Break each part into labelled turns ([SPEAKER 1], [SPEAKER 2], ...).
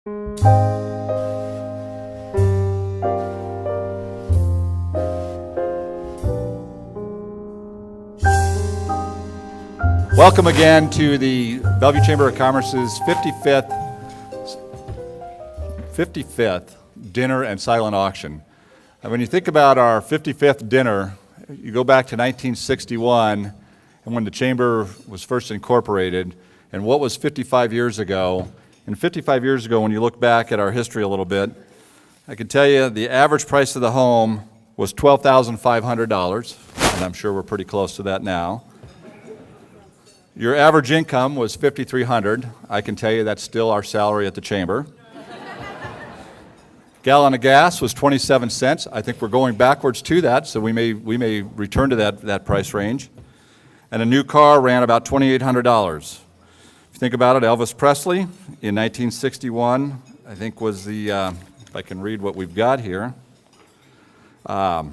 [SPEAKER 1] Welcome again to the Bellevue Chamber of Commerce's 55th dinner and silent auction. And when you think about our 55th dinner, you go back to 1961 and when the Chamber was first incorporated, and what was 55 years ago. And 55 years ago, when you look back at our history a little bit, I can tell you the average price of the home was $12,500, and I'm sure we're pretty close to that now. Your average income was $5,300. I can tell you that's still our salary at the Chamber. Gallon of gas was 27 cents. I think we're going backwards to that, so we may return to that price range. And a new car ran about $2,800. If you think about it, Elvis Presley in 1961, I think was the, if I can read what we've got here. I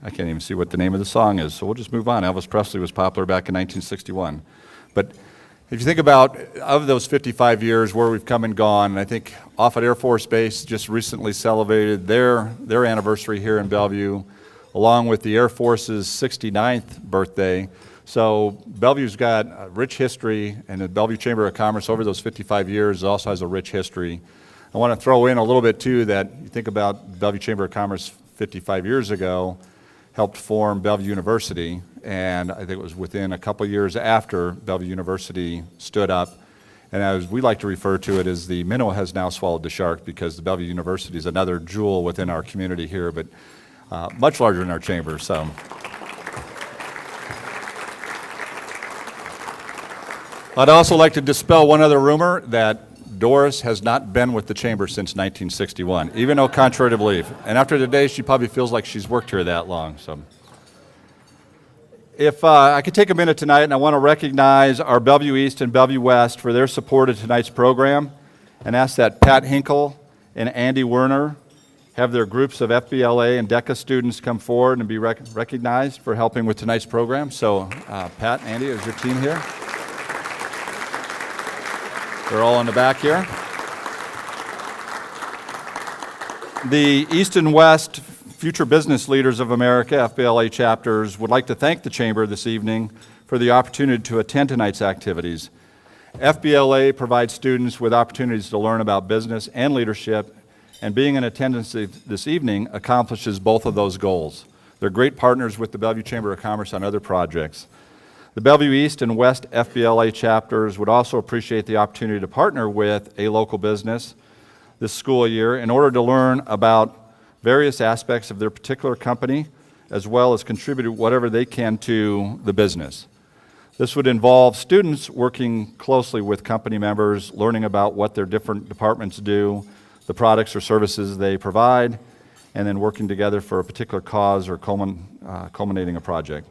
[SPEAKER 1] can't even see what the name of the song is, so we'll just move on. Elvis Presley was popular back in 1961. But if you think about, of those 55 years, where we've come and gone, I think Offutt Air Force Base just recently celebrated their anniversary here in Bellevue, along with the Air Force's 69th birthday. So Bellevue's got a rich history, and the Bellevue Chamber of Commerce over those 55 years also has a rich history. I want to throw in a little bit, too, that you think about Bellevue Chamber of Commerce 55 years ago, helped form Bellevue University, and I think it was within a couple years after Bellevue University stood up. And as we like to refer to it as the minnow has now swallowed the shark, because the Bellevue University is another jewel within our community here, but much larger than our chamber. So, I'd also like to dispel one other rumor that Doris has not been with the Chamber since 1961, even though contrary to belief. And after today, she probably feels like she's worked here that long. So, if I could take a minute tonight, and I want to recognize our Bellevue East and Bellevue West for their support of tonight's program, and ask that Pat Hinkle and Andy Werner have their groups of FBLA and DECA students come forward and be recognized for helping with tonight's program. So, Pat, Andy, is your team here? They're all in the back here. The East and West Future Business Leaders of America, FBLA chapters, would like to thank the Chamber this evening for the opportunity to attend tonight's activities. FBLA provides students with opportunities to learn about business and leadership, and being in attendance this evening accomplishes both of those goals. They're great partners with the Bellevue Chamber of Commerce on other projects. The Bellevue East and West FBLA chapters would also appreciate the opportunity to partner with a local business this school year in order to learn about various aspects of their particular company, as well as contribute whatever they can to the business. This would involve students working closely with company members, learning about what their different departments do, the products or services they provide, and then working together for a particular cause or culminating a project.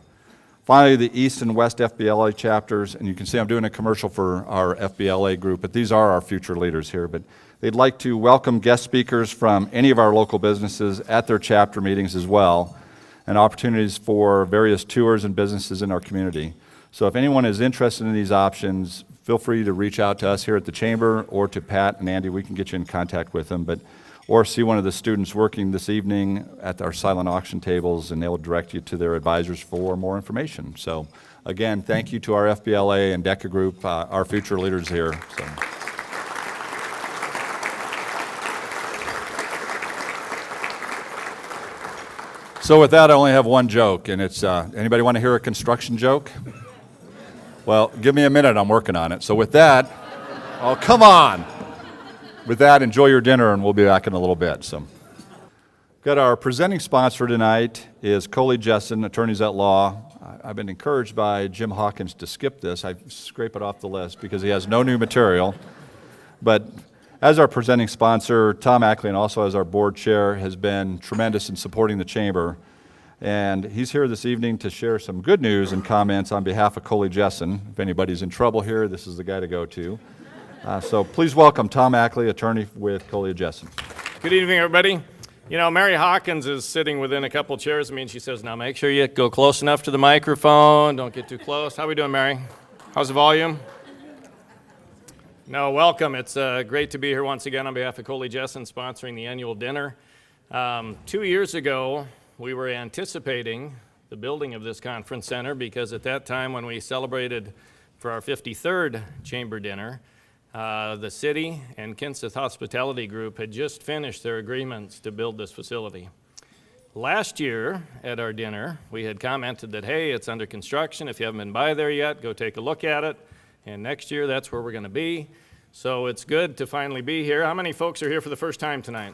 [SPEAKER 1] Finally, the East and West FBLA chapters, and you can see I'm doing a commercial for our FBLA group, but these are our future leaders here, but they'd like to welcome guest speakers from any of our local businesses at their chapter meetings as well, and opportunities for various tours and businesses in our community. So if anyone is interested in these options, feel free to reach out to us here at the Chamber or to Pat and Andy. We can get you in contact with them, or see one of the students working this evening at our silent auction tables, and they'll direct you to their advisors for more information. So again, thank you to our FBLA and DECA group, our future leaders here. So with that, I only have one joke, and it's, anybody want to hear a construction joke? Well, give me a minute, I'm working on it. So with that, oh, come on. With that, enjoy your dinner, and we'll be back in a little bit. So, got our presenting sponsor tonight is Coley Jessen, Attorneys at Law. I've been encouraged by Jim Hawkins to skip this. I scrape it off the list because he has no new material. But as our presenting sponsor, Tom Ackley, and also as our board chair, has been tremendous in supporting the Chamber. And he's here this evening to share some good news and comments on behalf of Coley Jessen. If anybody's in trouble here, this is the guy to go to. So please welcome Tom Ackley, attorney with Coley Jessen.
[SPEAKER 2] Good evening, everybody. You know, Mary Hawkins is sitting within a couple chairs of me, and she says, now make sure you go close enough to the microphone. Don't get too close. How we doing, Mary? How's the volume? No, welcome. It's great to be here once again on behalf of Coley Jessen, sponsoring the annual dinner. 2 years ago, we were anticipating the building of this conference center because at that time when we celebrated for our 53rd chamber dinner, the city and Kenseth Hospitality Group had just finished their agreements to build this facility. Last year at our dinner, we had commented that, hey, it's under construction. If you haven't been by there yet, go take a look at it. And next year, that's where we're going to be. So it's good to finally be here. How many folks are here for the first time tonight?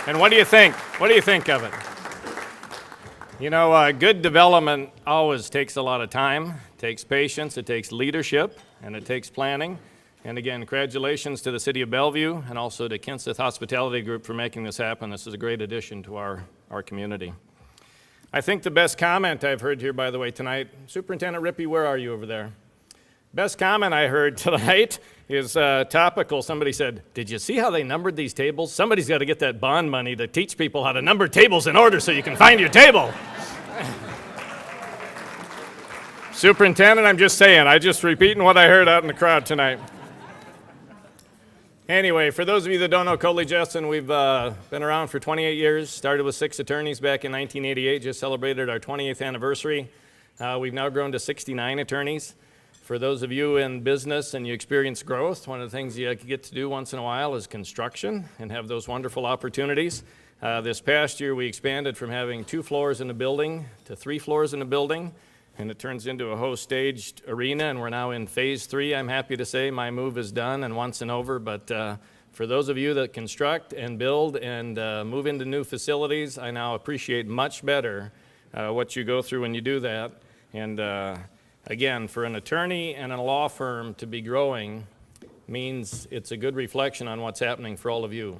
[SPEAKER 2] And what do you think? What do you think of it? You know, good development always takes a lot of time, takes patience, it takes leadership, and it takes planning. And again, congratulations to the City of Bellevue and also to Kenseth Hospitality Group for making this happen. This is a great addition to our community. I think the best comment I've heard here, by the way, tonight, Superintendent Rippey, where are you over there? Best comment I heard tonight is topical. Somebody said, did you see how they numbered these tables? Somebody's got to get that bond money to teach people how to number tables in order so you can find your table. Superintendent, I'm just saying, I'm just repeating what I heard out in the crowd tonight. Anyway, for those of you that don't know Coley Jessen, we've been around for 28 years, started with 6 attorneys back in 1988, just celebrated our 20th anniversary. We've now grown to 69 attorneys. For those of you in business and you experience growth, one of the things you get to do once in a while is construction and have those wonderful opportunities. This past year, we expanded from having 2 floors in a building to 3 floors in a building, and it turns into a whole staged arena, and we're now in phase 3. I'm happy to say my move is done and once and over, but for those of you that construct and build and move into new facilities, I now appreciate much better what you go through when you do that. And again, for an attorney and a law firm to be growing means it's a good reflection on what's happening for all of you.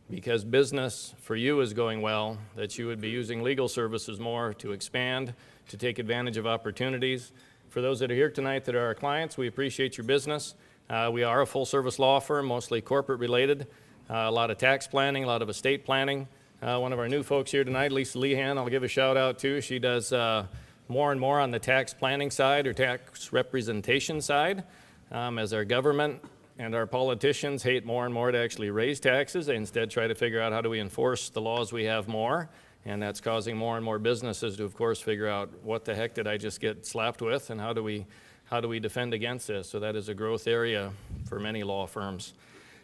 [SPEAKER 2] Because business for you is going well, that you would be using legal services more to expand, to take advantage of opportunities. For those that are here tonight that are our clients, we appreciate your business. We are a full-service law firm, mostly corporate related, a lot of tax planning, a lot of estate planning. One of our new folks here tonight, Lisa Lehan, I'll give a shout out to. She does more and more on the tax planning side or tax representation side. As our government and our politicians hate more and more to actually raise taxes, they instead try to figure out how do we enforce the laws we have more. And that's causing more and more businesses to, of course, figure out what the heck did I just get slapped with and how do we defend against this? So that is a growth area for many law firms.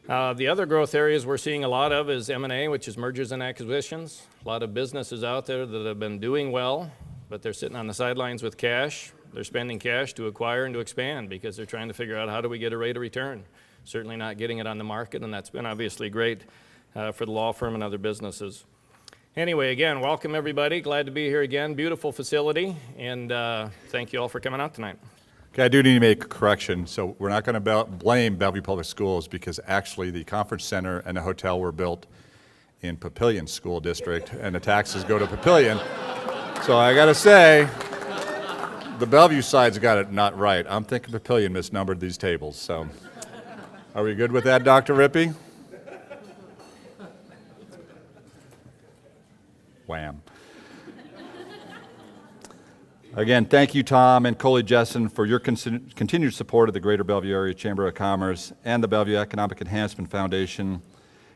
[SPEAKER 2] The other growth areas we're seeing a lot of is M&A, which is mergers and acquisitions. A lot of businesses out there that have been doing well, but they're sitting on the sidelines with cash. They're spending cash to acquire and to expand because they're trying to figure out how do we get a rate of return. Certainly not getting it on the market, and that's been obviously great for the law firm and other businesses. Anyway, again, welcome everybody. Glad to be here again. Beautiful facility, and thank you all for coming out tonight.
[SPEAKER 1] Okay, I do need to make a correction. So we're not going to blame Bellevue Public Schools because actually the conference center and the hotel were built in Papillion School District, and the taxes go to Papillion. So I got to say, the Bellevue side's got it not right. I'm thinking Papillion misnumbered these tables. So are we good with that, Dr. Rippey? Wham. Again, thank you, Tom and Coley Jessen, for your continued support of the Greater Bellevue Area Chamber of Commerce and the Bellevue Economic Enhancement Foundation,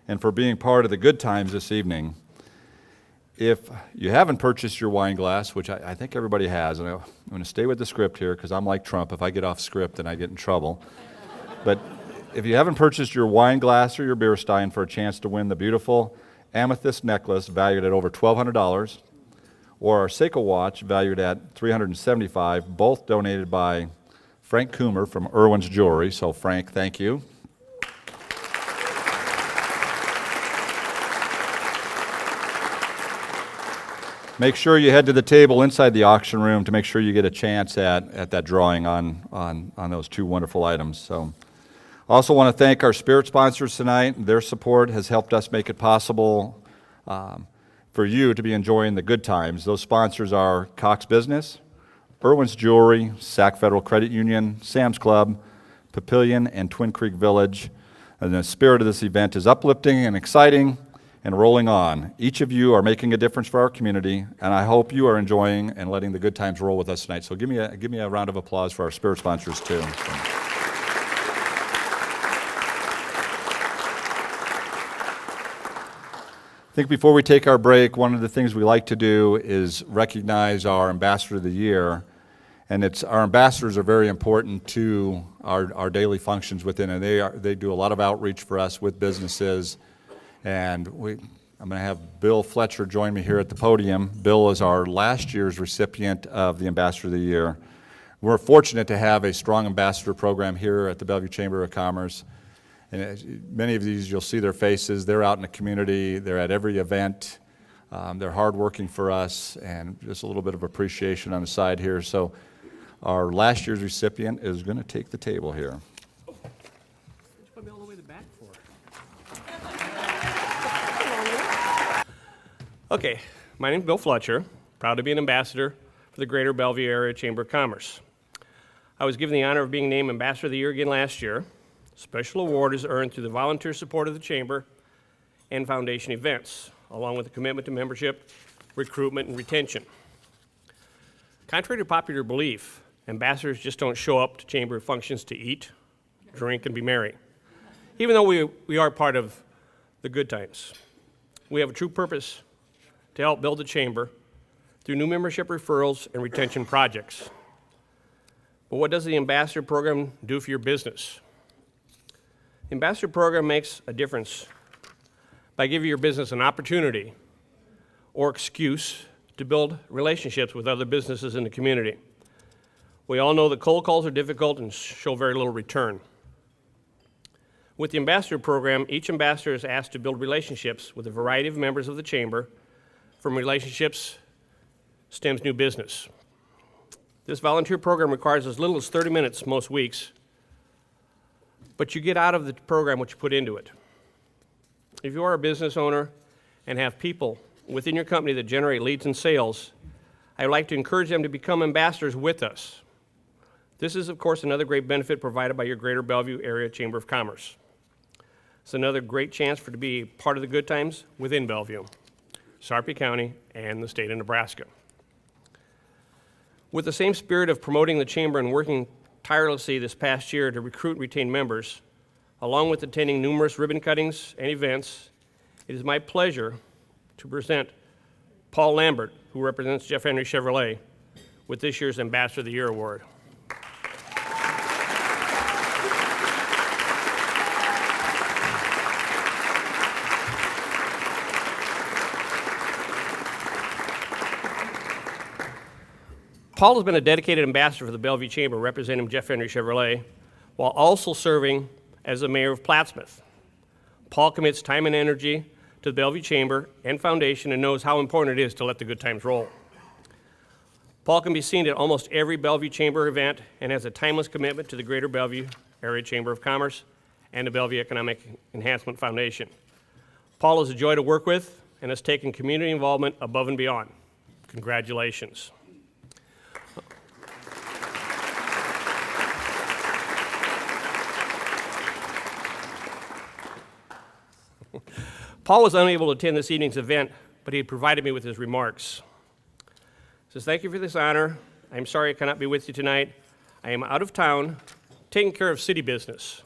[SPEAKER 1] and for being part of the good times this evening. If you haven't purchased your wine glass, which I think everybody has, and I'm going to stay with the script here because I'm like Trump. If I get off script, then I get in trouble. But if you haven't purchased your wine glass or your beer stein for a chance to win the beautiful amethyst necklace valued at over $1,200, or our Seiko watch valued at $375, both donated by Frank Coomer from Irwin's Jewelry. So Frank, thank you. Make sure you head to the table inside the auction room to make sure you get a chance at that drawing on those 2 wonderful items. So I also want to thank our spirit sponsors tonight. Their support has helped us make it possible for you to be enjoying the good times. Those sponsors are Cox Business, Irwin's Jewelry, Sac Federal Credit Union, Sam's Club, Papillion, and Twin Creek Village. And the spirit of this event is uplifting and exciting and rolling on. Each of you are making a difference for our community, and I hope you are enjoying and letting the good times roll with us tonight. So give me a round of applause for our spirit sponsors too. So. think before we take our break, one of the things we like to do is recognize our Ambassador of the Year. And our ambassadors are very important to our daily functions within, and they do a lot of outreach for us with businesses. And I'm going to have Bill Fletcher join me here at the podium. Bill is our last year's recipient of the Ambassador of the Year. We're fortunate to have a strong ambassador program here at the Bellevue Chamber of Commerce. And many of these, you'll see their faces. They're out in the community. They're at every event. They're hardworking for us, and just a little bit of appreciation on the side here. So our last year's recipient is going to take the table here.
[SPEAKER 3] Put me all the way to the back for. Okay, my name's Bill Fletcher. Proud to be an ambassador for the Greater Bellevue Area Chamber of Commerce. I was given the honor of being named Ambassador of the Year again last year. Special award is earned through the volunteer support of the Chamber and Foundation events, along with a commitment to membership, recruitment, and retention. Contrary to popular belief, ambassadors just don't show up to Chamber functions to eat, drink, and be merry. Even though we are part of the good times, we have a true purpose to help build the Chamber through new membership referrals and retention projects. But what does the Ambassador Program do for your business? The Ambassador Program makes a difference by giving your business an opportunity or excuse to build relationships with other businesses in the community. We all know that cold calls are difficult and show very little return. With the Ambassador Program, each ambassador is asked to build relationships with a variety of members of the Chamber. From relationships stems new business. This volunteer program requires as little as 30 minutes most weeks, but you get out of the program what you put into it. If you are a business owner and have people within your company that generate leads and sales, I would like to encourage them to become ambassadors with us. This is, of course, another great benefit provided by your Greater Bellevue Area Chamber of Commerce. It's another great chance to be part of the good times within Bellevue, Sarpy County, and the state of Nebraska. With the same spirit of promoting the Chamber and working tirelessly this past year to recruit and retain members, along with attending numerous ribbon cuttings and events, it is my pleasure to present Paul Lambert, who represents Jeff Henry Chevrolet, with this year's Ambassador of the Year Award. Paul has been a dedicated ambassador for the Bellevue Chamber, representing Jeff Henry Chevrolet, while also serving as the mayor of Plattsmouth. Paul commits time and energy to the Bellevue Chamber and Foundation and knows how important it is to let the good times roll. Paul can be seen at almost every Bellevue Chamber event and has a timeless commitment to the Greater Bellevue Area Chamber of Commerce and the Bellevue Economic Enhancement Foundation. Paul is a joy to work with and has taken community involvement above and beyond. Congratulations. Paul was unable to attend this evening's event, but he provided me with his remarks. He says, "Thank you for this honor. I'm sorry I cannot be with you tonight. I am out of town taking care of city business.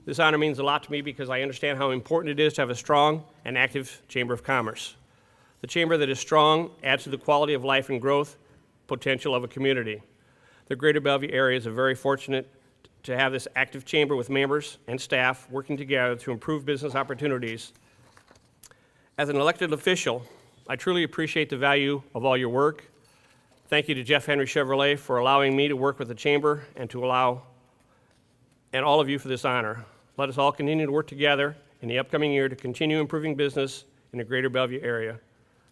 [SPEAKER 3] This honor means a lot to me because I understand how important it is to have a strong and active Chamber of Commerce. The chamber that is strong adds to the quality of life and growth potential of a community. The Greater Bellevue area is very fortunate to have this active chamber with members and staff working together to improve business opportunities. As an elected official, I truly appreciate the value of all your work. Thank you to Jeff Henry Chevrolet for allowing me to work with the chamber and all of you for this honor. Let us all continue to work together in the upcoming year to continue improving business in the Greater Bellevue area.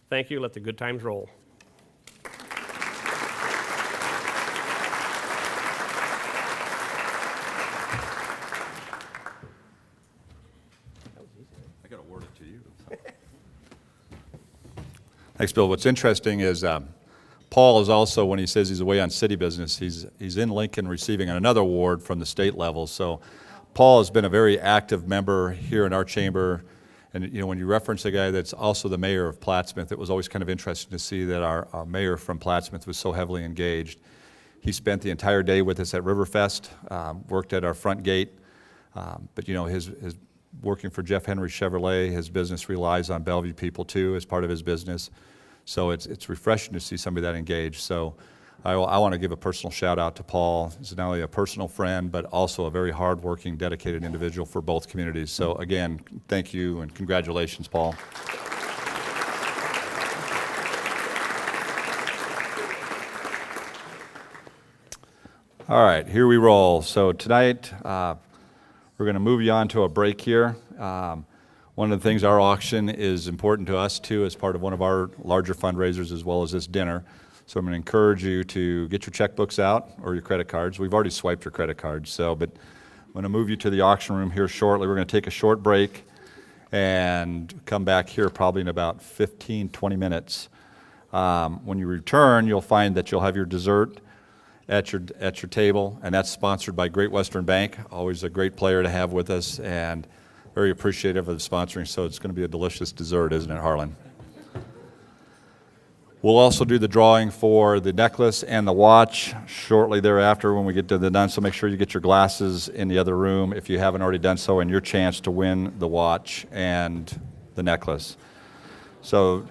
[SPEAKER 3] Thank you. Let the good times roll."
[SPEAKER 1] I got to word it to you. Thanks, Bill. What's interesting is Paul is also, when he says he's away on city business, he's in Lincoln receiving another award from the state level. So Paul has been a very active member here in our chamber. And when you reference a guy that's also the mayor of Plattsmouth, it was always kind of interesting to see that our mayor from Plattsmouth was so heavily engaged. He spent the entire day with us at Riverfest, worked at our front gate. But his working for Jeff Henry Chevrolet. His business relies on Bellevue people too as part of his business. So it's refreshing to see somebody that engaged. So I want to give a personal shout out to Paul. He's not only a personal friend, but also a very hardworking, dedicated individual for both communities. So again, thank you and congratulations, Paul. All right, here we roll. So tonight, we're going to move you on to a break here. One of the things, our auction is important to us too as part of one of our larger fundraisers as well as this dinner. So I'm going to encourage you to get your checkbooks out or your credit cards. We've already swiped your credit cards, but I'm going to move you to the auction room here shortly. We're going to take a short break and come back here probably in about 15, 20 minutes. When you return, you'll find that you'll have your dessert at your table, and that's sponsored by Great Western Bank, always a great player to have with us, and very appreciative of the sponsoring, so it's going to be a delicious dessert, isn't it, Harlan? We'll also do the drawing for the necklace and the watch shortly thereafter when we get to the done, so make sure you get your glasses in the other room if you haven't already done so, and your chance to win the watch and the necklace. So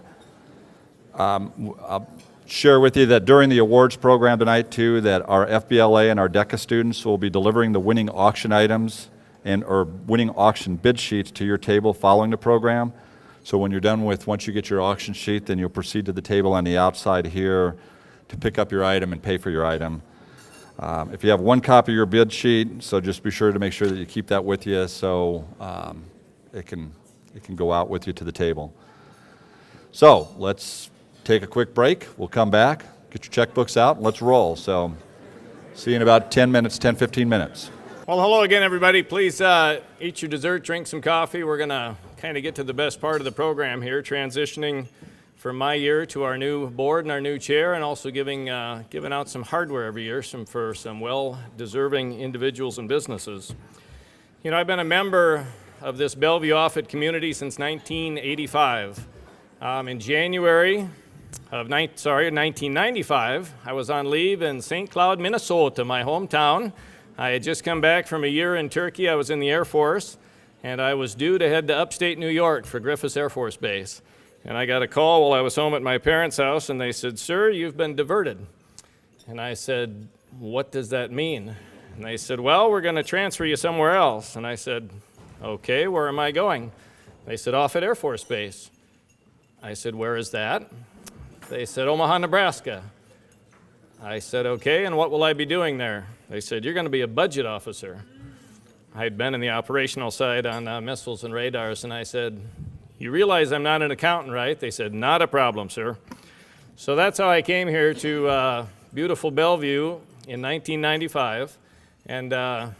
[SPEAKER 1] I'll share with you that during the awards program tonight too, that our FBLA and our DECA students will be delivering the winning auction items or winning auction bid sheets to your table following the program. So when you're done once you get your auction sheet, then you'll proceed to the table on the outside here to pick up your item and pay for your item. If you have one copy of your bid sheet, so just be sure to make sure that you keep that with you so it can go out with you to the table. So let's take a quick break. We'll come back, get your checkbooks out, and let's roll. So see you in about 10 minutes, 10, 15 minutes.
[SPEAKER 2] Well, hello again, everybody. Please eat your dessert, drink some coffee. We're going to kind of get to the best part of the program here, transitioning from my year to our new board and our new chair, and also giving out some hardware every year for some well-deserving individuals and businesses. You know, I've been a member of this Bellevue Offutt community since 1985. In January of 1995, I was on leave in St. Cloud, Minnesota, my hometown. I had just come back from a year in Turkey. I was in the Air Force, and I was due to head to upstate New York for Griffiths Air Force Base. And I got a call while I was home at my parents' house, and they said, "Sir, you've been diverted." And I said, "What does that mean?" And they said, "Well, we're going to transfer you somewhere else." And I said, "Okay, where am I going?" They said, "Offutt Air Force Base." I said, "Where is that?" They said, "Omaha, Nebraska." I said, "Okay, and what will I be doing there?" They said, "You're going to be a budget officer." I had been in the operational side on missiles and radars, and I said, "You realize I'm not an accountant, right?" They said, "Not a problem, sir." So that's how I came here to beautiful Bellevue in 1995, and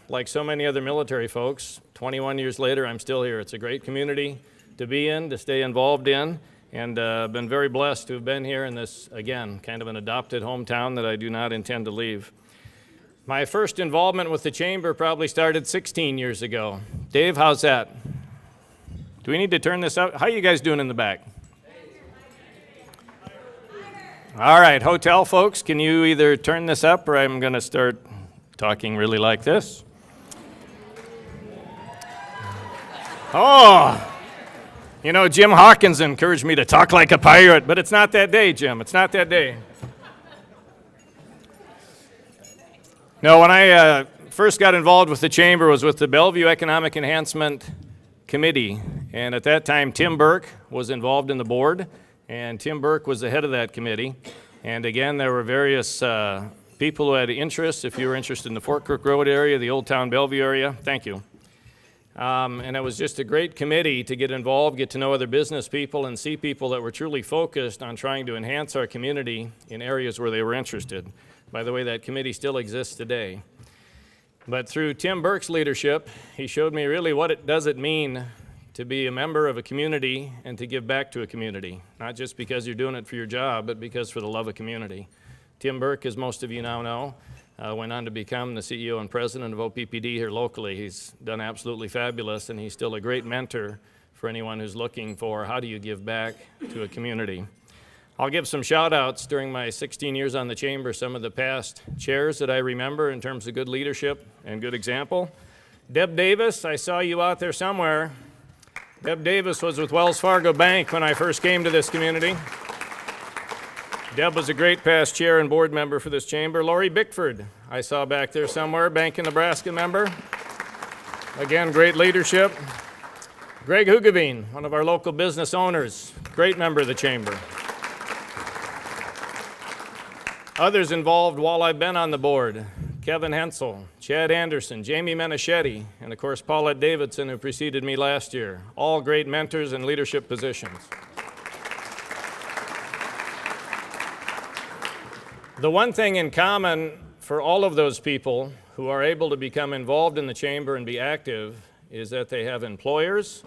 [SPEAKER 2] like so many other military folks, 21 years later, I'm still here. It's a great community to be in, to stay involved in, and been very blessed to have been here in this, again, kind of an adopted hometown that I do not intend to leave. My first involvement with the Chamber probably started 16 years ago. Dave, how's that? Do we need to turn this up? How are you guys doing in the back? All right, hotel folks, can you either turn this up or I'm going to start talking really like this? Oh! You know, Jim Hawkins encouraged me to talk like a pirate, but it's not that day, Jim. It's not that day. No, when I first got involved with the Chamber was with the Bellevue Economic Enhancement Committee. And at that time, Tim Burke was involved in the board, and Tim Burke was the head of that committee. And again, there were various people who had interests. If you were interested in the Fort Crook Road area, the Old Town Bellevue area, thank you. And it was just a great committee to get involved, get to know other business people, and see people that were truly focused on trying to enhance our community in areas where they were interested. By the way, that committee still exists today. But through Tim Burke's leadership, he showed me really what it does mean to be a member of a community and to give back to a community, not just because you're doing it for your job, but because for the love of community. Tim Burke, as most of you now know, went on to become the CEO and president of OPPD here locally. He's done absolutely fabulous, and he's still a great mentor for anyone who's looking for how do you give back to a community. I'll give some shout-outs during my 16 years on the Chamber, some of the past chairs that I remember in terms of good leadership and good example. Deb Davis, I saw you out there somewhere. Deb Davis was with Wells Fargo Bank when I first came to this community. Deb was a great past chair and board member for this chamber. Lori Bickford, I saw back there somewhere, Bank of Nebraska member. Again, great leadership. Greg Hugavine, one of our local business owners, great member of the chamber. Others involved while I've been on the board: Kevin Hensel, Chad Anderson, Jamie Menachetti, and of course Paulette Davidson, who preceded me last year. All great mentors in leadership positions. The one thing in common for all of those people who are able to become involved in the chamber and be active is that they have employers,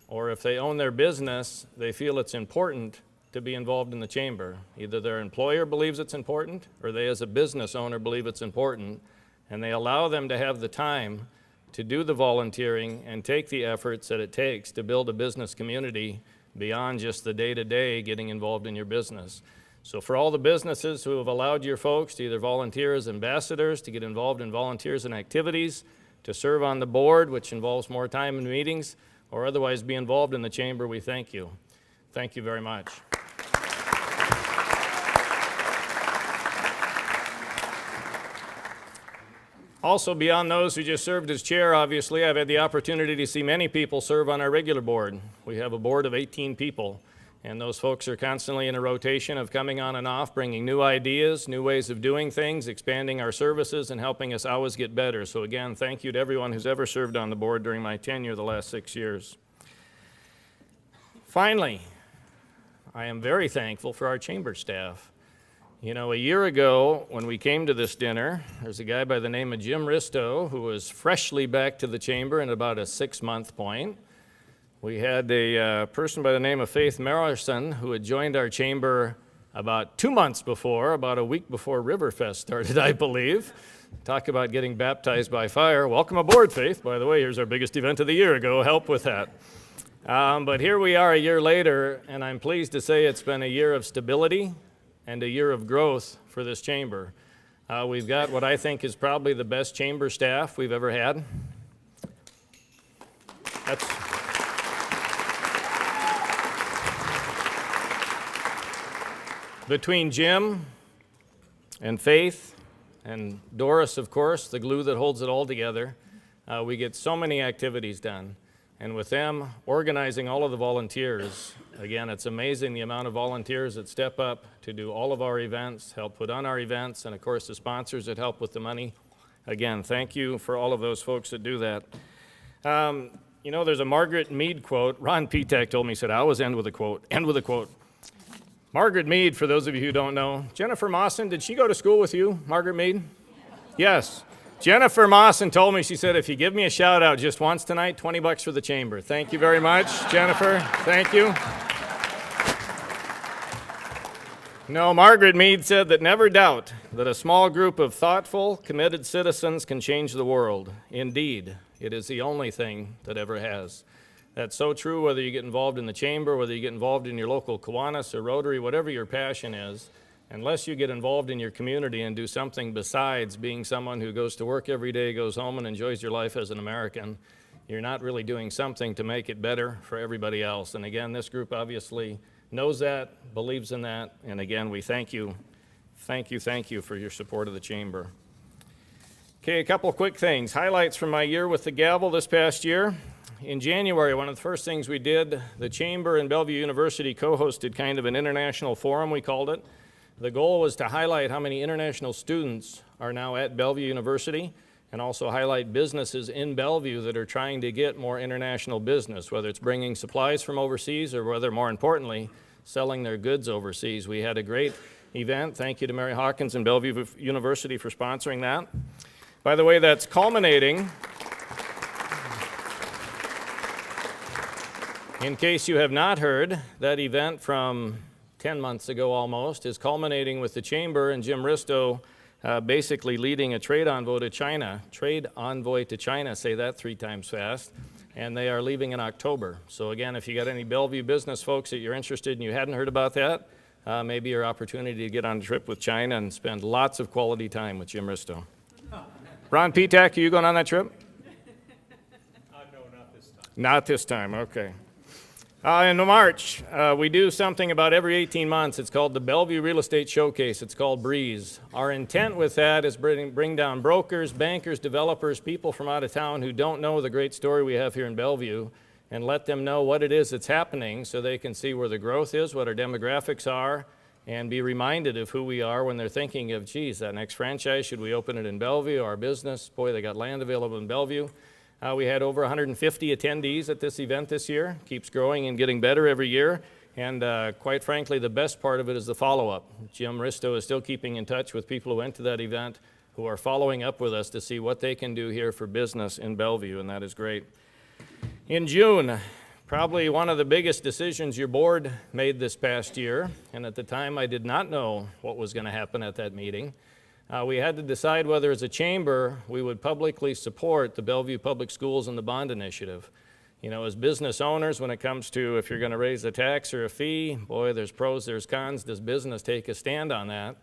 [SPEAKER 2] or if they own their business, they feel it's important to be involved in the chamber. Either their employer believes it's important, or they as a business owner believe it's important, and they allow them to have the time to do the volunteering and take the efforts that it takes to build a business community beyond just the day-to-day getting involved in your business. So for all the businesses who have allowed your folks to either volunteer as ambassadors, to get involved in volunteers and activities, to serve on the board, which involves more time in meetings, or otherwise be involved in the chamber, we thank you. Thank you very much. Also, beyond those who just served as chair, obviously, I've had the opportunity to see many people serve on our regular board. We have a board of 18 people, and those folks are constantly in a rotation of coming on and off, bringing new ideas, new ways of doing things, expanding our services, and helping us always get better. So again, thank you to everyone who's ever served on the board during my tenure the last 6 years. Finally, I am very thankful for our chamber staff. You know, a year ago when we came to this dinner, there's a guy by the name of Jim Risto who was freshly back to the chamber in about a 6-month point. We had a person by the name of Faith Marison who had joined our chamber about 2 months before, about a week before Riverfest started, I believe. Talk about getting baptized by fire. Welcome aboard, Faith. By the way, here's our biggest event of the year. Go help with that. But here we are a year later, and I'm pleased to say it's been a year of stability and a year of growth for this chamber. We've got what I think is probably the best chamber staff we've ever had. Between Jim and Faith and Doris, of course, the glue that holds it all together, we get so many activities done. And with them organizing all of the volunteers, again, it's amazing the amount of volunteers that step up to do all of our events, help put on our events, and of course the sponsors that help with the money. Again, thank you for all of those folks that do that. You know, there's a Margaret Mead quote. Ron Petak told me, he said, I always end with a quote. Margaret Mead, for those of you who don't know. Jennifer Mawson, did she go to school with you, Margaret Mead? Yes. Jennifer Mawson told me, she said, if you give me a shout out just once tonight, $20 for the chamber. Thank you very much, Jennifer. Thank you. No, Margaret Mead said that never doubt that a small group of thoughtful, committed citizens can change the world. Indeed, it is the only thing that ever has. That's so true whether you get involved in the chamber, whether you get involved in your local Kiwanis or Rotary, whatever your passion is. Unless you get involved in your community and do something besides being someone who goes to work every day, goes home and enjoys your life as an American, you're not really doing something to make it better for everybody else. And again, this group obviously knows that, believes in that, and again, we thank you for your support of the chamber. Okay, a couple quick things. Highlights from my year with the gavel this past year. In January, one of the first things we did, the chamber and Bellevue University co-hosted kind of an international forum, we called it. The goal was to highlight how many international students are now at Bellevue University and also highlight businesses in Bellevue that are trying to get more international business, whether it's bringing supplies from overseas or whether, more importantly, selling their goods overseas. We had a great event. Thank you to Mary Hawkins and Bellevue University for sponsoring that. By the way, that's culminating, in case you have not heard, that event from 10 months ago almost, is culminating with the chamber and Jim Risto basically leading a trade envoy to China. Say that 3 times fast. And they are leaving in October. So again, if you got any Bellevue business folks that you're interested and you hadn't heard about that, maybe your opportunity to get on a trip with China and spend lots of quality time with Jim Risto. Ron Petak, are you going on that trip? Not this time, okay. In March, we do something about every 18 months. It's called the Bellevue Real Estate Showcase. It's called Breeze. Our intent with that is bring down brokers, bankers, developers, people from out of town who don't know the great story we have here in Bellevue, and let them know what it is that's happening so they can see where the growth is, what our demographics are, and be reminded of who we are when they're thinking of, geez, that next franchise, should we open it in Bellevue? Our business, boy, they got land available in Bellevue. We had over 150 attendees at this event this year. Keeps growing and getting better every year. And quite frankly, the best part of it is the follow-up. Jim Risto is still keeping in touch with people who went to that event, who are following up with us to see what they can do here for business in Bellevue, and that is great. In June, probably one of the biggest decisions your board made this past year, and at the time I did not know what was going to happen at that meeting. We had to decide whether as a chamber we would publicly support the Bellevue Public Schools and the bond initiative. You know, as business owners, when it comes to if you're going to raise a tax or a fee, boy, there's pros, there's cons. Does business take a stand on that?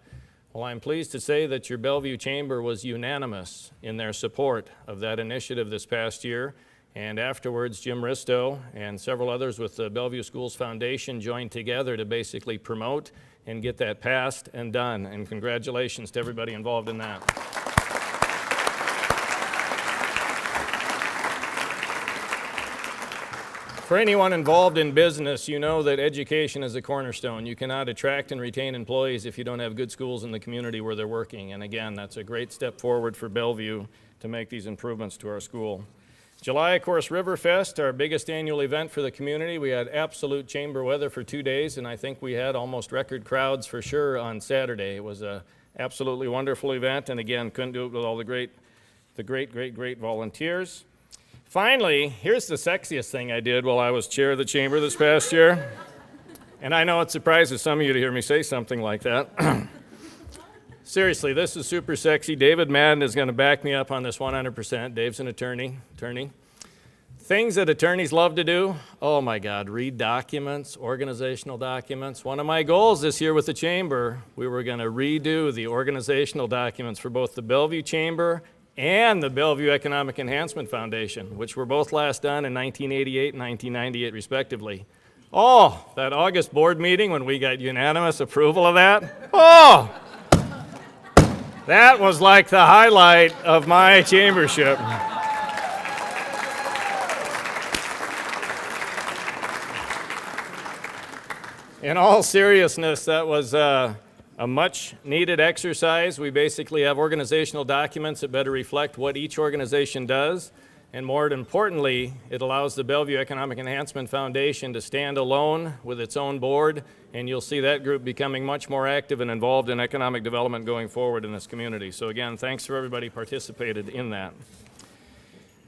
[SPEAKER 2] Well, I'm pleased to say that your Bellevue Chamber was unanimous in their support of that initiative this past year. And afterwards, Jim Risto and several others with the Bellevue Schools Foundation joined together to basically promote and get that passed and done. And congratulations to everybody involved in that. For anyone involved in business, you know that education is a cornerstone. You cannot attract and retain employees if you don't have good schools in the community where they're working. And again, that's a great step forward for Bellevue to make these improvements to our school. July, of course, Riverfest, our biggest annual event for the community. We had absolute chamber weather for 2 days, and I think we had almost record crowds for sure on Saturday. It was a absolutely wonderful event, and again, couldn't do it with all the great volunteers. Finally, here's the sexiest thing I did while I was chair of the chamber this past year. And I know it surprises some of you to hear me say something like that. Seriously, this is super sexy. David Madden is going to back me up on this 100%. Dave's an attorney. Things that attorneys love to do, oh my God, read documents, organizational documents. One of my goals this year with the chamber, we were going to redo the organizational documents for both the Bellevue Chamber and the Bellevue Economic Enhancement Foundation, which were both last done in 1988 and 1998 respectively. Oh, that August board meeting when we got unanimous approval of that, oh! That was like the highlight of my chambership. In all seriousness, that was a much needed exercise. We basically have organizational documents that better reflect what each organization does. And more importantly, it allows the Bellevue Economic Enhancement Foundation to stand alone with its own board, and you'll see that group becoming much more active and involved in economic development going forward in this community. So again, thanks for everybody who participated in that.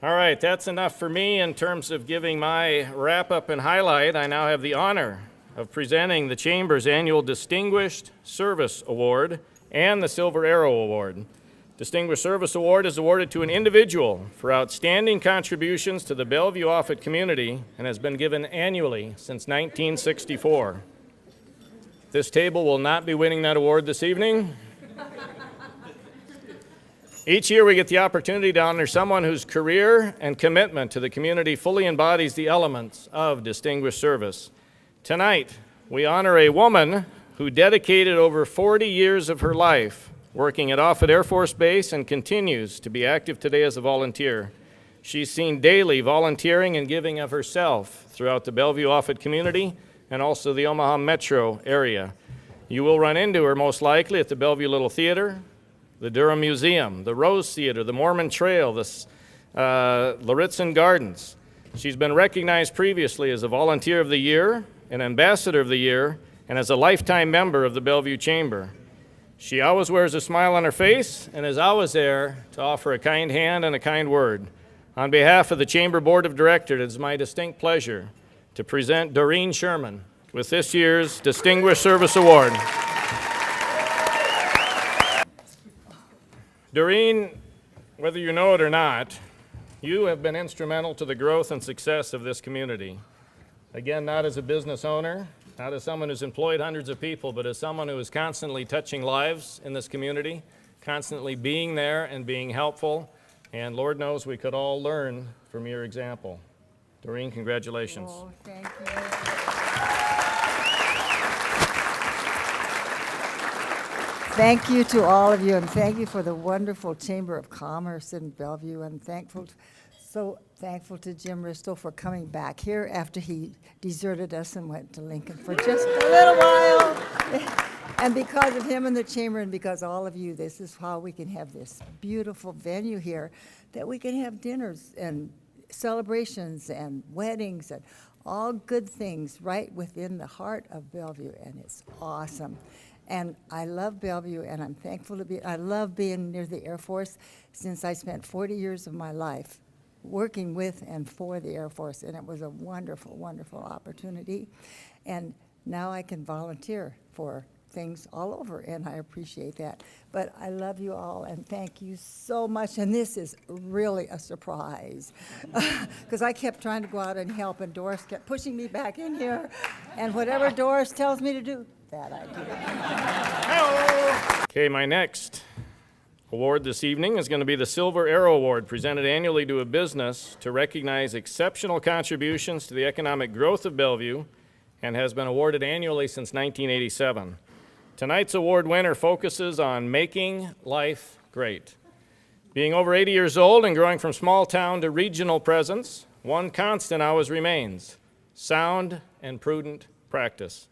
[SPEAKER 2] All right, that's enough for me in terms of giving my wrap-up and highlight. I now have the honor of presenting the Chamber's annual Distinguished Service Award and the Silver Arrow Award. Distinguished Service Award is awarded to an individual for outstanding contributions to the Bellevue Offutt community and has been given annually since 1964. This table will not be winning that award this evening. Each year we get the opportunity to honor someone whose career and commitment to the community fully embodies the elements of distinguished service. Tonight, we honor a woman who dedicated over 40 years of her life working at Offutt Air Force Base and continues to be active today as a volunteer. She's seen daily volunteering and giving of herself throughout the Bellevue Offutt community and also the Omaha metro area. You will run into her most likely at the Bellevue Little Theater, the Durham Museum, the Rose Theater, the Mormon Trail, the Lauritzen Gardens. She's been recognized previously as a Volunteer of the Year, an Ambassador of the Year, and as a lifetime member of the Bellevue Chamber. She always wears a smile on her face and is always there to offer a kind hand and a kind word. On behalf of the Chamber Board of Directors, it is my distinct pleasure to present Doreen Sherman with this year's Distinguished Service Award. Doreen, whether you know it or not, you have been instrumental to the growth and success of this community. Again, not as a business owner, not as someone who's employed hundreds of people, but as someone who is constantly touching lives in this community, constantly being there and being helpful. And Lord knows we could all learn from your example. Doreen, congratulations.
[SPEAKER 4] Oh, thank you. Thank you to all of you, and thank you for the wonderful Chamber of Commerce in Bellevue. I'm so thankful to Jim Risto for coming back here after he deserted us and went to Lincoln for just a little while. And because of him and the Chamber, and because all of you, this is how we can have this beautiful venue here, that we can have dinners and celebrations and weddings and all good things right within the heart of Bellevue, and it's awesome. And I love Bellevue, and I'm thankful to be, I love being near the Air Force since I spent 40 years of my life working with and for the Air Force, and it was a wonderful, wonderful opportunity. And now I can volunteer for things all over, and I appreciate that. But I love you all, and thank you so much. And this is really a surprise, because I kept trying to go out and help, and Doris kept pushing me back in here. And whatever Doris tells me to do, that I do.
[SPEAKER 2] Okay, my next award this evening is going to be the Silver Arrow Award, presented annually to a business to recognize exceptional contributions to the economic growth of Bellevue, and has been awarded annually since 1987. Tonight's award winner focuses on making life great. Being over 80 years old and growing from small town to regional presence, one constant always remains: sound and prudent practice.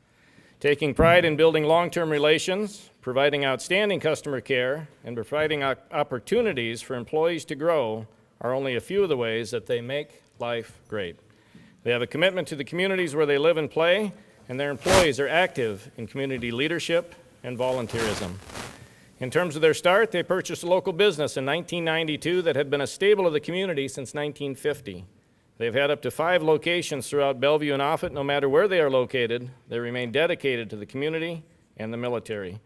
[SPEAKER 2] Taking pride in building long-term relations, providing outstanding customer care, and providing opportunities for employees to grow are only a few of the ways that they make life great. They have a commitment to the communities where they live and play, and their employees are active in community leadership and volunteerism. In terms of their start, they purchased a local business in 1992 that had been a staple of the community since 1950. They've had up to 5 locations throughout Bellevue and Offutt. No matter where they are located, they remain dedicated to the community and the military.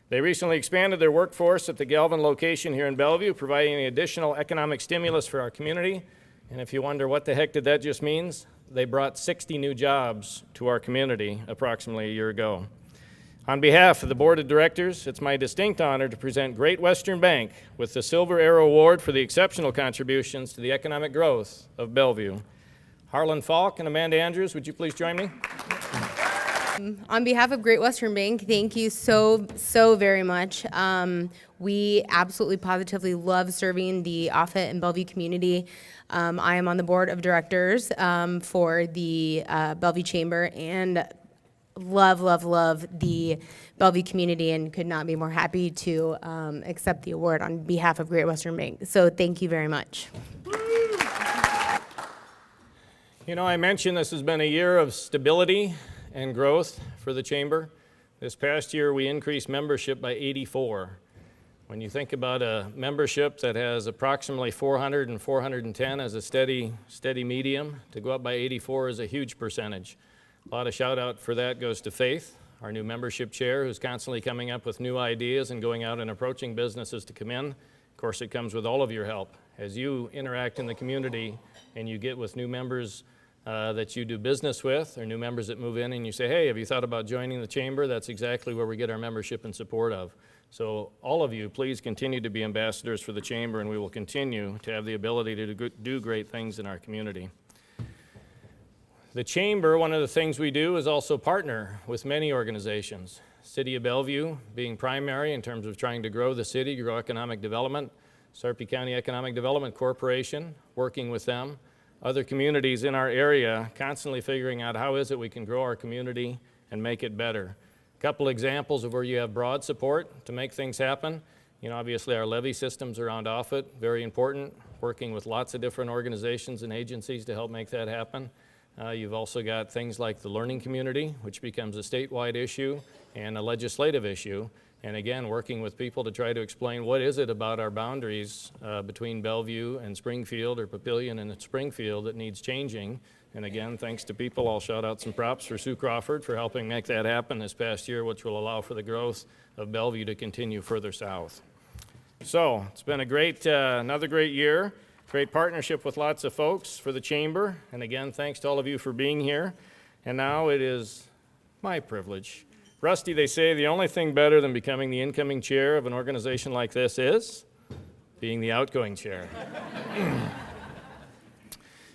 [SPEAKER 2] They recently expanded their workforce at the Galvin location here in Bellevue, providing an additional economic stimulus for our community. And if you wonder what the heck did that just mean, they brought 60 new jobs to our community approximately a year ago. On behalf of the Board of Directors, it's my distinct honor to present Great Western Bank with the Silver Arrow Award for the exceptional contributions to the economic growth of Bellevue. Harlan Falk and Amanda Andrews, would you please join me?
[SPEAKER 5] On behalf of Great Western Bank, thank you so very much. We absolutely positively love serving the Offutt and Bellevue community. I am on the Board of Directors for the Bellevue Chamber, and love the Bellevue community, and could not be more happy to accept the award on behalf of Great Western Bank. So thank you very much.
[SPEAKER 2] You know, I mentioned this has been a year of stability and growth for the Chamber. This past year, we increased membership by 84. When you think about a membership that has approximately 400 and 410 as a steady medium, to go up by 84 is a huge percentage. A lot of shout out for that goes to Faith, our new membership chair, who's constantly coming up with new ideas and going out and approaching businesses to come in. Of course, it comes with all of your help. As you interact in the community and you get with new members that you do business with, or new members that move in and you say, hey, have you thought about joining the Chamber? That's exactly where we get our membership and support of. So all of you, please continue to be ambassadors for the Chamber, and we will continue to have the ability to do great things in our community. The Chamber, one of the things we do is also partner with many organizations. City of Bellevue being primary in terms of trying to grow the city, grow economic development. Sarpy County Economic Development Corporation, working with them. Other communities in our area, constantly figuring out how is it we can grow our community and make it better. A couple examples of where you have broad support to make things happen. You know, obviously our levy systems around Offutt, very important, working with lots of different organizations and agencies to help make that happen. You've also got things like the learning community, which becomes a statewide issue and a legislative issue. And again, working with people to try to explain what is it about our boundaries between Bellevue and Springfield, or Papillion and Springfield, that needs changing. And again, thanks to people, I'll shout out some props for Sue Crawford for helping make that happen this past year, which will allow for the growth of Bellevue to continue further south. So it's been a great, another great year. Great partnership with lots of folks for the Chamber. And again, thanks to all of you for being here. And now it is my privilege. Rusty, they say the only thing better than becoming the incoming chair of an organization like this is being the outgoing chair.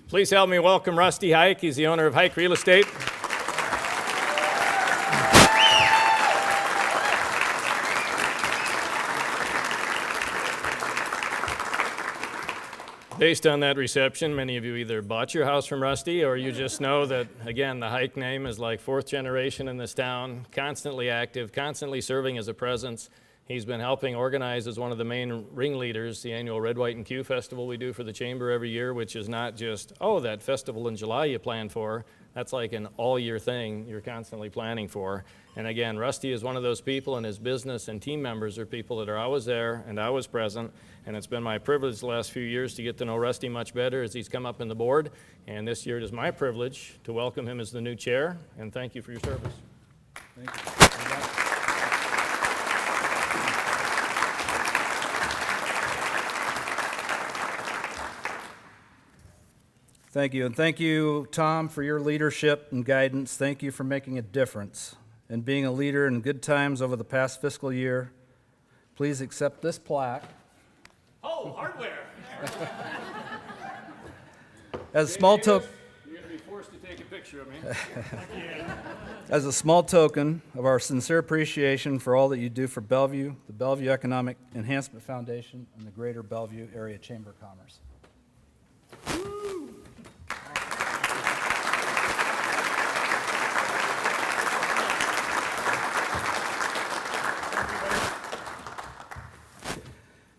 [SPEAKER 2] Please help me welcome Rusty Hike. He's the owner of Hike Real Estate. Based on that reception, many of you either bought your house from Rusty or you just know that, again, the Hike name is like fourth generation in this town, constantly active, constantly serving as a presence. He's been helping organize as one of the main ringleaders the annual Red, White, and Q festival we do for the Chamber every year, which is not just, oh, that festival in July you plan for. That's like an all-year thing you're constantly planning for. And again, Rusty is one of those people, and his business and team members are people that are always there and always present. And it's been my privilege the last few years to get to know Rusty much better as he's come up in the board. And this year it is my privilege to welcome him as the new chair, and thank you for your service.
[SPEAKER 6] Thank you. Thank you, and thank you, Tom, for your leadership and guidance. Thank you for making a difference and being a leader in good times over the past fiscal year. Please accept this plaque.
[SPEAKER 2] Oh, hardware!
[SPEAKER 6] As a small token.
[SPEAKER 2] You're going to be forced to take a picture of me.
[SPEAKER 6] As a small token of our sincere appreciation for all that you do for Bellevue, the Bellevue Economic Enhancement Foundation, and the Greater Bellevue Area Chamber of Commerce.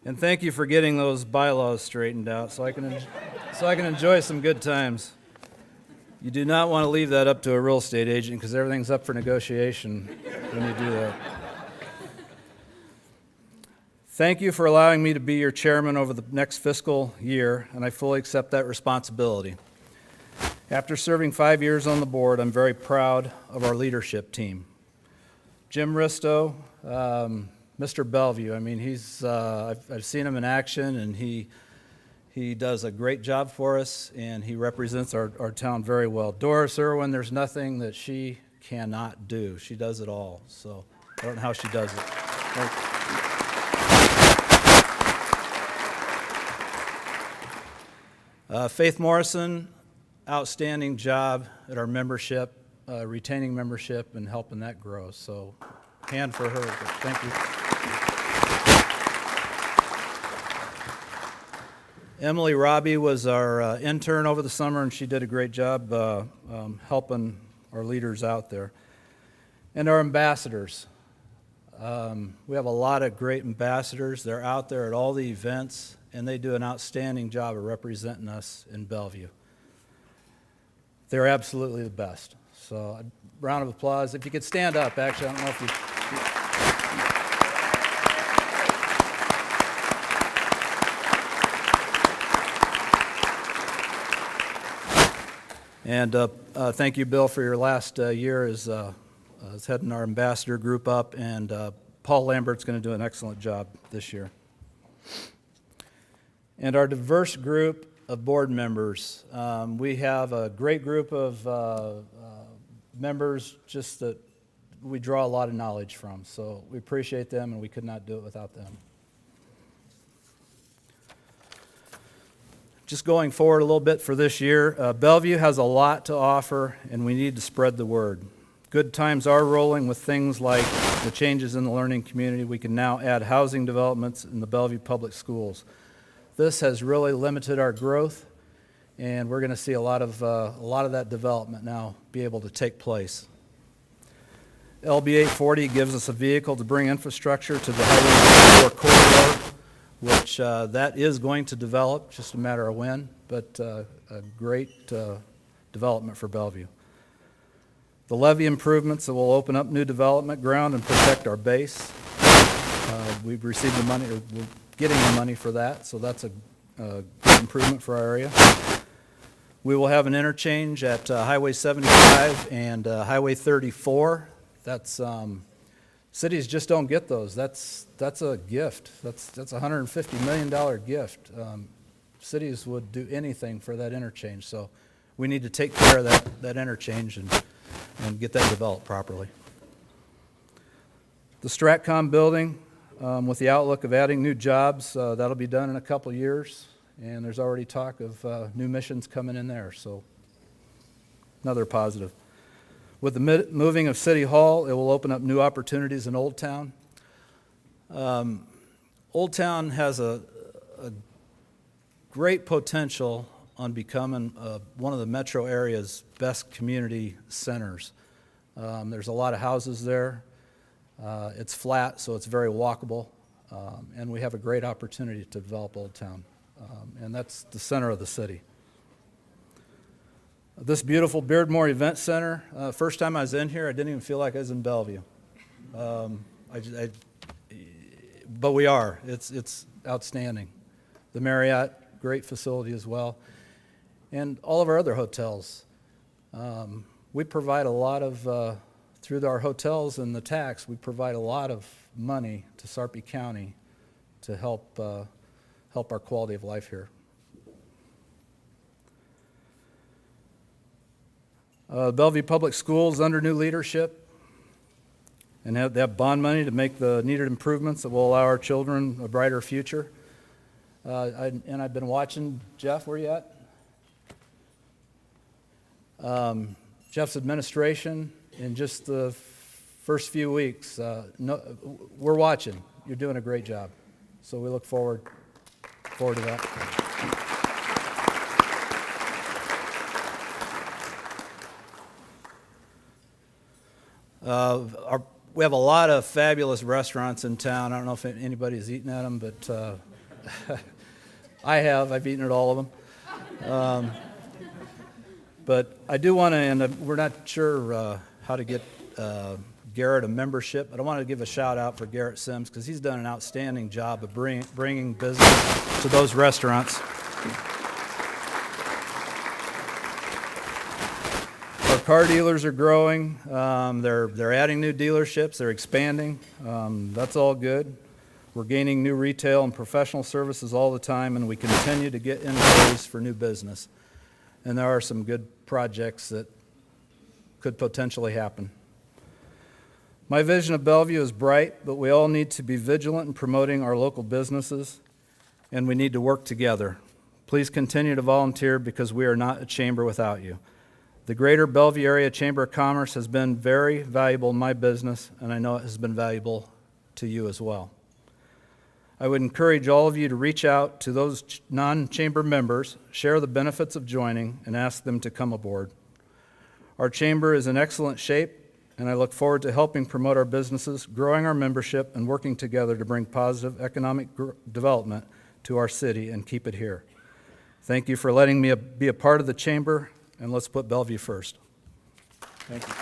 [SPEAKER 6] And thank you for getting those bylaws straightened out so I can enjoy some good times. You do not want to leave that up to a real estate agent because everything's up for negotiation when you do that. Thank you for allowing me to be your chairman over the next fiscal year, and I fully accept that responsibility. After serving 5 years on the board, I'm very proud of our leadership team. Jim Risto, Mr. Bellevue, I mean, I've seen him in action, and he does a great job for us, and he represents our town very well. Doris Irwin, there's nothing that she cannot do. She does it all, so I don't know how she does it. Faith Morrison, outstanding job at our membership, retaining membership and helping that grow, so hand for her. Thank you. Emily Robbie was our intern over the summer, and she did a great job helping our leaders out there. And our ambassadors. We have a lot of great ambassadors. They're out there at all the events, and they do an outstanding job of representing us in Bellevue. They're absolutely the best. So, a round of applause. If you could stand up, actually, I don't know if you... And thank you, Bill, for your last year as heading our ambassador group up, and Paul Lambert's going to do an excellent job this year. And our diverse group of board members. We have a great group of members just that we draw a lot of knowledge from, so we appreciate them, and we could not do it without them. Just going forward a little bit for this year, Bellevue has a lot to offer, and we need to spread the word. Good times are rolling with things like the changes in the learning community. We can now add housing developments in the Bellevue Public Schools. This has really limited our growth, and we're going to see a lot of that development now be able to take place. LB 840 gives us a vehicle to bring infrastructure to the Highway 94 corridor, which that is going to develop, just a matter of when, but a great development for Bellevue. The levee improvements that will open up new development ground and protect our base. We've received the money, or we're getting the money for that, so that's a good improvement for our area. We will have an interchange at Highway 75 and Highway 34. That's cities just don't get those. That's a gift. That's a $150 million gift. Cities would do anything for that interchange, so we need to take care of that interchange and get that developed properly. The Stratcom building, with the outlook of adding new jobs. That'll be done in a couple years, and there's already talk of new missions coming in there, so another positive. With the moving of City Hall, it will open up new opportunities in Old Town. Old Town has a great potential on becoming one of the metro area's best community centers. There's a lot of houses there. It's flat, so it's very walkable, and we have a great opportunity to develop Old Town, and that's the center of the city. This beautiful Beardmore Event Center, first time I was in here, I didn't even feel like I was in Bellevue. But we are. It's outstanding. The Marriott, great facility as well, and all of our other hotels. We provide a lot of, through our hotels and the tax, we provide a lot of money to Sarpy County to help our quality of life here. Bellevue Public Schools under new leadership, and they have bond money to make the needed improvements that will allow our children a brighter future. And I've been watching, Jeff, where you at? Jeff's administration in just the first few weeks. We're watching. You're doing a great job. So we look forward to that. We have a lot of fabulous restaurants in town. I don't know if anybody's eaten at them, but I have. I've eaten at all of them. But I do want to, and we're not sure how to get Garrett a membership, but I want to give a shout out for Garrett Sims because he's done an outstanding job of bringing business to those restaurants. Our car dealers are growing. They're adding new dealerships. They're expanding. That's all good. We're gaining new retail and professional services all the time, and we continue to get inquiries for new business. And there are some good projects that could potentially happen. My vision of Bellevue is bright, but we all need to be vigilant in promoting our local businesses, and we need to work together. Please continue to volunteer because we are not a chamber without you. The Greater Bellevue Area Chamber of Commerce has been very valuable in my business, and I know it has been valuable to you as well. I would encourage all of you to reach out to those non-chamber members, share the benefits of joining, and ask them to come aboard. Our chamber is in excellent shape, and I look forward to helping promote our businesses, growing our membership, and working together to bring positive economic development to our city and keep it here. Thank you for letting me be a part of the chamber, and let's put Bellevue first. Thank you.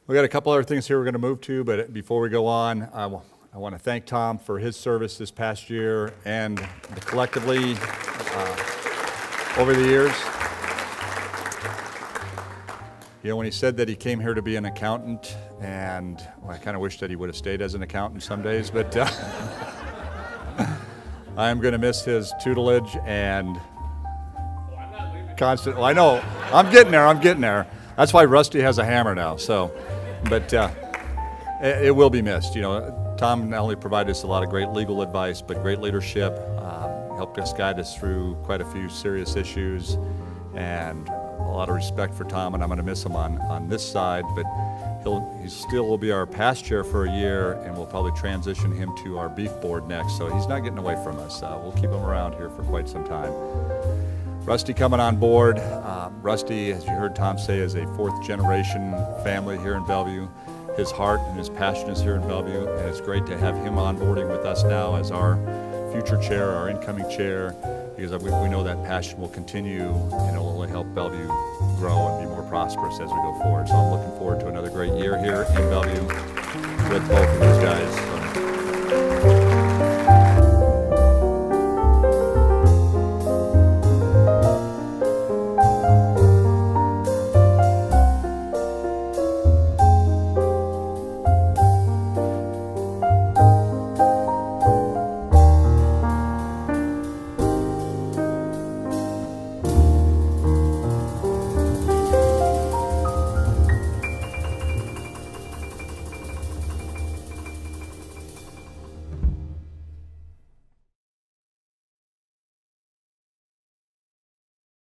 [SPEAKER 1] We got a couple other things here we're going to move to, but before we go on, I want to thank Tom for his service this past year and collectively over the years. You know, when he said that he came here to be an accountant, and I kind of wish that he would have stayed as an accountant some days, but I am going to miss his tutelage and constant. Well, I know, I'm getting there. That's why Rusty has a hammer now. So, but it will be missed. You know, Tom not only provided us a lot of great legal advice, but great leadership. Helped us guide us through quite a few serious issues, and a lot of respect for Tom. And I'm going to miss him on this side, but he still will be our past chair for a year, and we'll probably transition him to our beef board next. So he's not getting away from us. We'll keep him around here for quite some time. Rusty coming on board. Rusty, as you heard Tom say, is a fourth generation family here in Bellevue. His heart and his passion is here in Bellevue, and it's great to have him onboarding with us now as our future chair, our incoming chair, because we know that passion will continue and it will only help Bellevue grow and be more prosperous as we go forward. So I'm looking forward to another great year here in Bellevue with both of these guys.